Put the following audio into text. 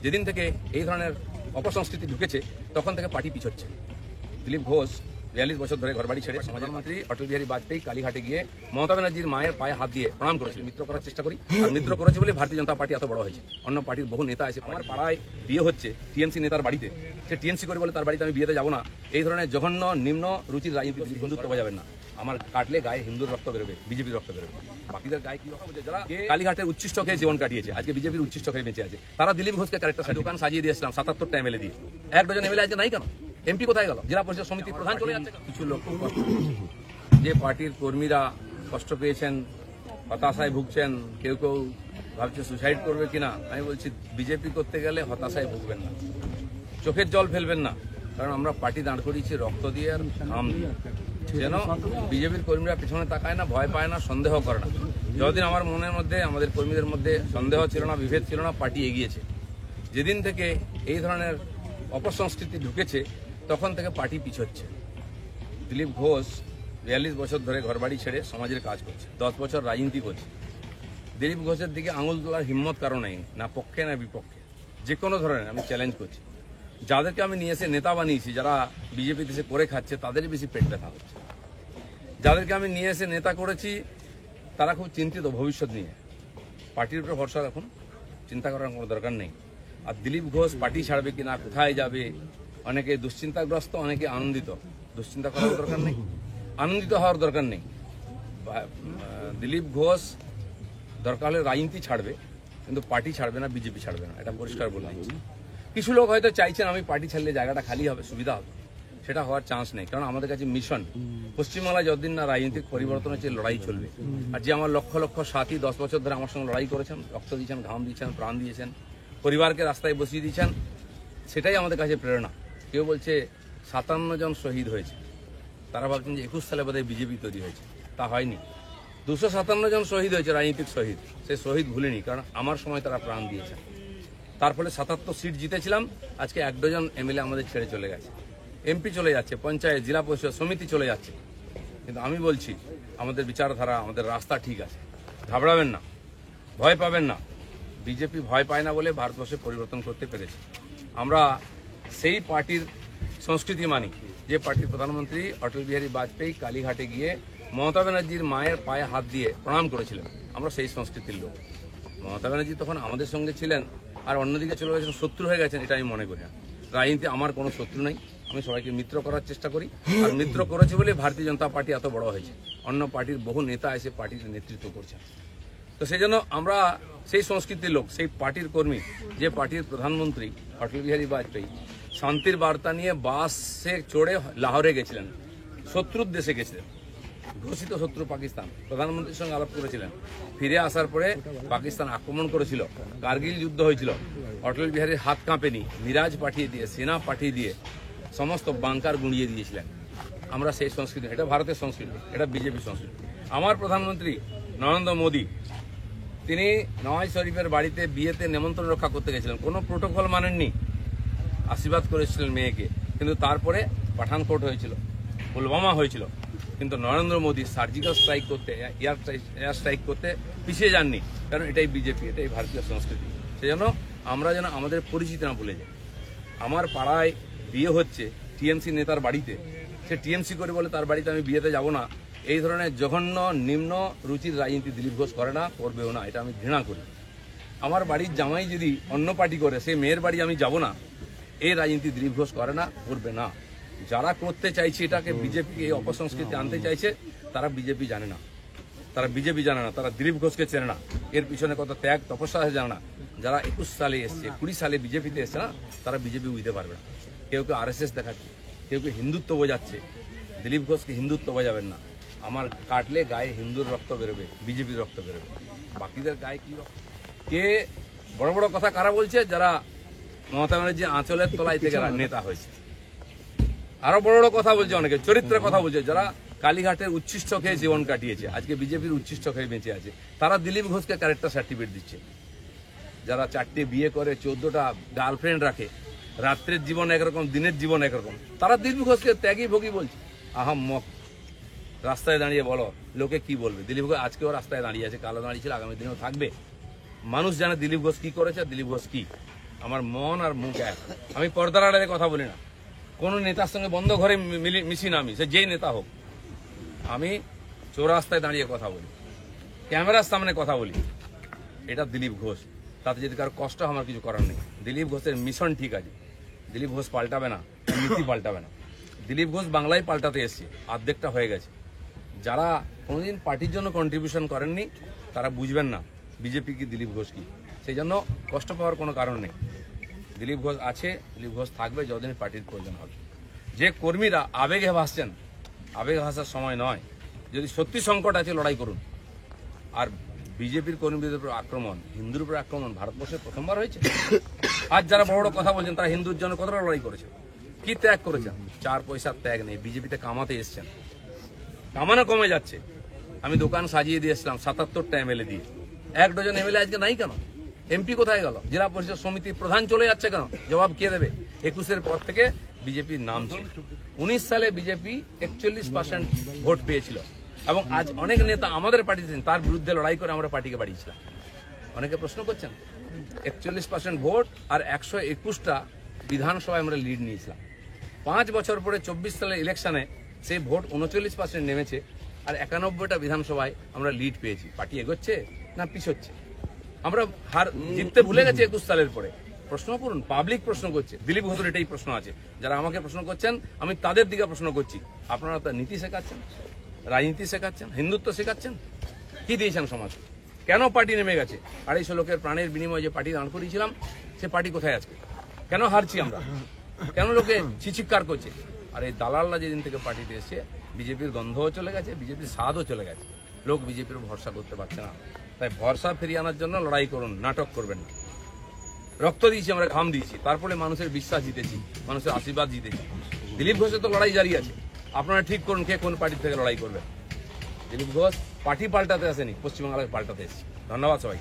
যেদিন থেকে এই ধরনের অপসংস্কৃতি ঢুকেছে তখন থেকে পার্টি পিছোচ্ছে। দিলীপ ঘোষ 42 বছর ধরে ঘরবাড়ি ছেড়ে সমাজের মন্ত্রী অটল বিহারী বাজপেয়ী কালীঘাটে গিয়ে মমতা ব্যানার্জির মায়ের পায়ে হাত দিয়ে প্রণাম করেছিল। মিত্র করার চেষ্টা করি, আর মিত্র করেছে বলে ভারতীয় জনতা পার্টি এত বড় হয়েছে। অন্য পার্টির বহু নেতা আছে। আমার পাড়ায় বিয়ে হচ্ছে টিএমসি নেতার বাড়িতে, সে টিএমসি করে বলে তার বাড়িতে আমি বিয়েতে যাবো না। এই ধরনের জঘন্য নিম্ন রুচির রাজনীতি হিন্দুত্ব বোঝাবেন না। আমার কাটলে গায়ে হিন্দুর রক্ত বেরোবে, বিজেপির রক্ত বেরোবে। বাকিদের গায়ে কি রকম? যারা কালীঘাটের উচ্ছিষ্ট খেয়ে জীবন কাটিয়েছে, আজকে বিজেপির উচ্ছিষ্ট খেয়ে বেঁচে আছে, তারা দিলীপ ঘোষকে ক্যারেক্টার দোকান সাজিয়ে দিয়েছিলাম 77টা এমএলএ দিয়ে। 1 ডজন এমএলএ আজকে নাই কেন? এমপি কোথায় গেল? জেলা পরিষদ সমিতির প্রধান চলে যাচ্ছে। কিছু লোক যে পার্টির কর্মীরা কষ্ট পেয়েছেন, হতাশায় ভুগছেন, কেউ কেউ ভাবছে সুসাইড করবে কিনা। আমি বলছি বিজেপি করতে গেলে হতাশায় ভুগবেন না, চোখের জল ফেলবেন না, কারণ আমরা পার্টি দাঁড় করিয়েছি রক্ত দিয়ে আর ঘাম দিয়ে। যেন বিজেপির কর্মীরা পিছনে তাকায় না, ভয় পায় না, সন্দেহ করে না। যতদিন আমার মনের মধ্যে, আমাদের কর্মীদের মধ্যে সন্দেহ ছিল না, বিভেদ ছিল না, পার্টি এগিয়েছে। যেদিন থেকে এই ধরনের অপসংস্কৃতি ঢুকেছে তখন থেকে পার্টি পিছোচ্ছে। দিলীপ ঘোষ 42 বছর ধরে ঘরবাড়ি ছেড়ে সমাজের কাজ করছে, 10 বছর রাজনীতি করছে। দিলীপ ঘোষের দিকে আঙুল তোলার হিম্মত কারো নেই, না পক্ষে না বিপক্ষে। যে কোনো ধরনের আমি চ্যালেঞ্জ করছি। যাদেরকে আমি নিয়ে এসে নেতা বানিয়েছি, যারা বিজেপি দেশে করে খাচ্ছে, তাদেরই বেশি পেট ব্যথা হচ্ছে। যাদেরকে আমি নিয়ে এসে নেতা করেছি তারা খুব চিন্তিত ভবিষ্যৎ নিয়ে। পার্টির উপরে ভরসা রাখুন, চিন্তা করার কোনো দরকার নেই। আর দিলীপ ঘোষ পার্টি ছাড়বে কিনা, কোথায় যাবে, অনেকে দুশ্চিন্তাগ্রস্ত, অনেকে আনন্দিত। দুশ্চিন্তা করার দরকার নেই, আনন্দিত হওয়ার দরকার নেই। দিলীপ ঘোষ দরকার হলে রাজনীতি ছাড়বে, কিন্তু পার্টি ছাড়বে না, বিজেপি ছাড়বে না, এটা পরিষ্কার বলে দিচ্ছি। কিছু লোক হয়তো চাইছেন আমি পার্টি ছাড়লে জায়গাটা খালি হবে, সুবিধা হবে। সেটা হওয়ার চান্স নেই, কারণ আমাদের কাছে মিশন পশ্চিমবাংলায় যতদিন না রাজনৈতিক পরিবর্তন হচ্ছে, লড়াই চলবে। আর যে আমার লক্ষ লক্ষ সাথী 10 বছর ধরে আমার সঙ্গে লড়াই করেছেন, রক্ত দিয়েছেন, ঘাম দিয়েছেন, প্রাণ দিয়েছেন, পরিবারকে রাস্তায় বসিয়ে দিয়েছেন, সেটাই আমাদের কাছে প্রেরণা। কেউ বলছে 57 জন শহীদ হয়েছে, তারা ভাবছেন যে 21 সালে বোধহয় বিজেপি তৈরি হয়েছে। তা হয়নি। 257 জন শহীদ হয়েছে, রাজনৈতিক শহীদ। সেই শহীদ ভুলিনি, কারণ আমার সময় তারা প্রাণ দিয়েছেন। তার ফলে 77 সিট জিতেছিলাম। আজকে 1 ডজন এমএলএ আমাদের ছেড়ে চলে গেছে, এমপি চলে যাচ্ছে, পঞ্চায়েত, জেলা পরিষদ সমিতি চলে যাচ্ছে। কিন্তু আমি বলছি আমাদের বিচারধারা, আমাদের রাস্তা ঠিক আছে। ঘাবড়াবেন না, ভয় পাবেন না। বিজেপি ভয় পায় না বলে ভারতবর্ষে পরিবর্তন করতে পেরেছে। আমরা সেই পার্টির সংস্কৃতি মানি যে পার্টির প্রধানমন্ত্রী অটল বিহারী বাজপেয়ী কালীঘাটে গিয়ে মমতা ব্যানার্জির মায়ের পায়ে হাত দিয়ে প্রণাম করেছিলেন। আমরা সেই সংস্কৃতির লোক। মমতা ব্যানার্জি তখন আমাদের সঙ্গে ছিলেন, আর অন্যদিকে চলে গেছেন, শত্রু হয়ে গেছেন, এটা আমি মনে করি না। রাজনীতি আমার কোনো শত্রু নেই, আমি সবাইকে মিত্র করার চেষ্টা করি। আর মিত্র করেছে বলে ভারতীয় জনতা পার্টি এত বড় হয়েছে। অন্য পার্টির বহু নেতা এসে পার্টির নেতৃত্ব করছেন। তো সেই জন্য আমরা সেই সংস্কৃতির লোক, সেই পার্টির কর্মী যে পার্টির প্রধানমন্ত্রী অটল বিহারী বাজপেয়ী শান্তির বার্তা নিয়ে বাসে চড়ে লাহোরে গেছিলেন, শত্রুর দেশে গেছিলেন, ঘোষিত শত্রু পাকিস্তান। প্রধানমন্ত্রীর সঙ্গে আলাপ করেছিলেন। ফিরে আসার পরে পাকিস্তান আক্রমণ করেছিল, কার্গিল যুদ্ধ হয়েছিল। অটল বিহারীর হাত কাঁপেনি, মিরাজ পাঠিয়ে দিয়ে, সেনা পাঠিয়ে দিয়ে সমস্ত বাংকার গুঁড়িয়ে দিয়েছিলেন। আমরা সেই সংস্কৃতি, এটা ভারতের সংস্কৃতি, এটা বিজেপি সংস্কৃতি। আমার প্রধানমন্ত্রী নরেন্দ্র মোদী, তিনি নওয়াজ শরীফের বাড়িতে বিয়েতে নেমন্ত্রণ রক্ষা করতে গেছিলেন, কোনো প্রোটোকল মানেননি, আশীর্বাদ করেছিলেন মেয়েকে। কিন্তু তারপরে পাঠানকোট হয়েছিল, পুলওয়ামা হয়েছিল, কিন্তু নরেন্দ্র মোদী সার্জিক্যাল স্ট্রাইক করতে, এয়ার স্ট্রাইক করতে পিছিয়ে যাননি, কারণ এটাই বিজেপি, এটাই ভারতীয় সংস্কৃতি। সেজন্য আমরা যেন আমাদের পরিচিতি না ভুলে যাই। আমার পাড়ায় বিয়ে হচ্ছে টিএমসি নেতার বাড়িতে, সে টিএমসি করে বলে তার বাড়িতে আমি বিয়েতে যাব না। এই ধরনের জঘন্য নিম্ন রুচির রাজনীতি দিলীপ ঘোষ করে না, করবেও না, এটা আমি ঘৃণা করি। আমার বাড়ির জামাই যদি অন্য পার্টি করে, সেই মেয়ের বাড়ি আমি যাব না, এই রাজনীতি দিলীপ ঘোষ করে না, করবে না। যারা করতে চাইছে এটাকে, বিজেপি এই অপসংস্কৃতি আনতে চাইছে, তারা বিজেপি জানে না, তারা বিজেপি জানে না, তারা দিলীপ ঘোষকে চেনে না, এর পিছনে কত ত্যাগ তপস্যা আছে জানে না। যারা 21 সালে এসছে, 20 সালে বিজেপিতে এসছে না, তারা বিজেপি বুঝতে পারবে না। কেউ কেউ আরএসএস দেখাচ্ছে, কেউ কেউ হিন্দুত্ব বোঝাচ্ছে। দিলীপ ঘোষকে হিন্দুত্ব বোঝাবেন না। আমার কাটলে গায়ে হিন্দুর রক্ত বেরোবে, বিজেপির রক্ত বেরোবে। বাকিদের গায়ে কি রক্ত? কে বড় বড় কথা কারা বলছে? যারা মমতা ব্যানার্জি আঁচলের তলায় থেকে নেতা হয়েছে। আরো বড় বড় কথা বলছে, অনেকে চরিত্রের কথা বলছে, যারা কালীঘাটের উচ্ছিষ্ট খেয়ে জীবন কাটিয়েছে, আজকে বিজেপির উচ্ছিষ্ট খেয়ে বেঁচে আছে, তারা দিলীপ ঘোষকে ক্যারেক্টার সার্টিফিকেট দিচ্ছে। যারা 4টে বিয়ে করে, 14টা গার্লফ্রেন্ড রাখে, রাত্রের জীবন একরকম, দিনের জীবন একরকম, তারা দিলীপ ঘোষকে ত্যাগী ভোগী বলছে। আহাম্মক। রাস্তায় দাঁড়িয়ে বলো, লোকে কি বলবে? দিলীপ ঘোষ আজকেও রাস্তায় দাঁড়িয়ে আছে, কালো দাঁড়িয়েছিল, আগামী দিনেও থাকবে। মানুষ জানে দিলীপ ঘোষ কি করেছে, দিলীপ ঘোষ কি। আমার মন আর মুখ এক। আমি পর্দার আড়ালে কথা বলি না, কোনো নেতার সঙ্গে বন্ধ ঘরে মিশি না, আমি সে যেই নেতা হোক। আমি চৌরাস্তায় দাঁড়িয়ে কথা বলি, ক্যামেরার সামনে কথা বলি। এটা দিলীপ ঘোষ, তাতে যদি কারো কষ্ট হয় আমার কিছু করার নেই। দিলীপ ঘোষের মিশন ঠিক আছে, দিলীপ ঘোষ পাল্টাবে না, নীতি পাল্টাবে না। দিলীপ ঘোষ বাংলায় পাল্টাতে এসছে, অর্ধেকটা হয়ে গেছে। যারা কোনোদিন পার্টির জন্য কন্ট্রিবিউশন করেননি তারা বুঝবেন না বিজেপি কি, দিলীপ ঘোষ কি। সেই জন্য কষ্ট পাওয়ার কোনো কারণ নেই। দিলীপ ঘোষ আছে, দিলীপ ঘোষ থাকবে যতদিন পার্টির প্রয়োজন হবে। যে কর্মীরা আবেগে ভাসছেন, আবেগে ভাসার সময় নয়। যদি সত্যি সংকট আছে লড়াই করুন। আর বিজেপির কর্মীদের উপর আক্রমণ, হিন্দুর উপর আক্রমণ ভারতবর্ষে প্রথমবার হয়েছে। আজ যারা বড় বড় কথা বলছেন তারা হিন্দুর জন্য কতটা লড়াই করেছে, কি ত্যাগ করেছেন। 4 পয়সার ত্যাগ নেই, বিজেপিতে কামাতে এসছেন, কামানো কমে যাচ্ছে। আমি দোকান সাজিয়ে দিয়েছিলাম 77টা এমএলএ দিয়ে, 1 ডজন এমএলএ আজকে নাই কেন? এমপি কোথায় গেল? জেলা পরিষদ সমিতির প্রধান চলে যাচ্ছে কেন? জবাব কে দেবে? 21-এর পর থেকে বিজেপির নাম ছিল। 19 সালে বিজেপি 41% ভোট পেয়েছিল এবং আজ অনেক নেতা আমাদের পার্টিতে তার বিরুদ্ধে লড়াই করে আমরা পার্টিকে বাড়িয়েছিলাম। অনেকে প্রশ্ন করছেন, 41% ভোট আর 121টা বিধানসভায় আমরা লিড নিয়েছিলাম। 5 বছর পরে 24 সালের ইলেকশনে সেই ভোট 39% নেমেছে আর 91টা বিধানসভায় আমরা লিড পেয়েছি। পার্টি এগোচ্ছে না পিছোচ্ছে? আমরা হার জিততে ভুলে গেছি 21 সালের পরে। প্রশ্ন করুন, পাবলিক প্রশ্ন করছে, দিলীপ ঘোষের এটাই প্রশ্ন আছে। যারা আমাকে প্রশ্ন করছেন আমি তাদের দিকে প্রশ্ন করছি। আপনারা তো নীতি শেখাচ্ছেন, রাজনীতি শেখাচ্ছেন, হিন্দুত্ব শেখাচ্ছেন, কি দিয়েছেন সমাজ? কেন পার্টি নেমে গেছে? 250 লোকের প্রাণের বিনিময়ে যে পার্টি দান করিয়েছিলাম সে পার্টি কোথায় আছে? কেন হারছি আমরা? কেন লোকে চিৎকার করছে? আর এই দালালরা যেদিন থেকে পার্টিতে এসে বিজেপির গন্ধও চলে গেছে, বিজেপির স্বাদও চলে গেছে। লোক বিজেপির ভরসা করতে পারছে না। তাই ভরসা ফিরিয়ে আনার জন্য লড়াই করুন, নাটক করবেন না। রক্ত দিয়েছি আমরা, ঘাম দিয়েছি, তারপরে মানুষের বিশ্বাস জিতেছি, মানুষের আশীর্বাদ জিতেছি। দিলীপ ঘোষের তো লড়াই জারি আছে। আপনারা ঠিক করুন কে কোন পার্টি থেকে লড়াই করবেন। দিলীপ ঘোষ পার্টি পাল্টাতে আসেনি, পশ্চিমবাংলাকে পাল্টাতে এসেছি। ধন্যবাদ সবাই।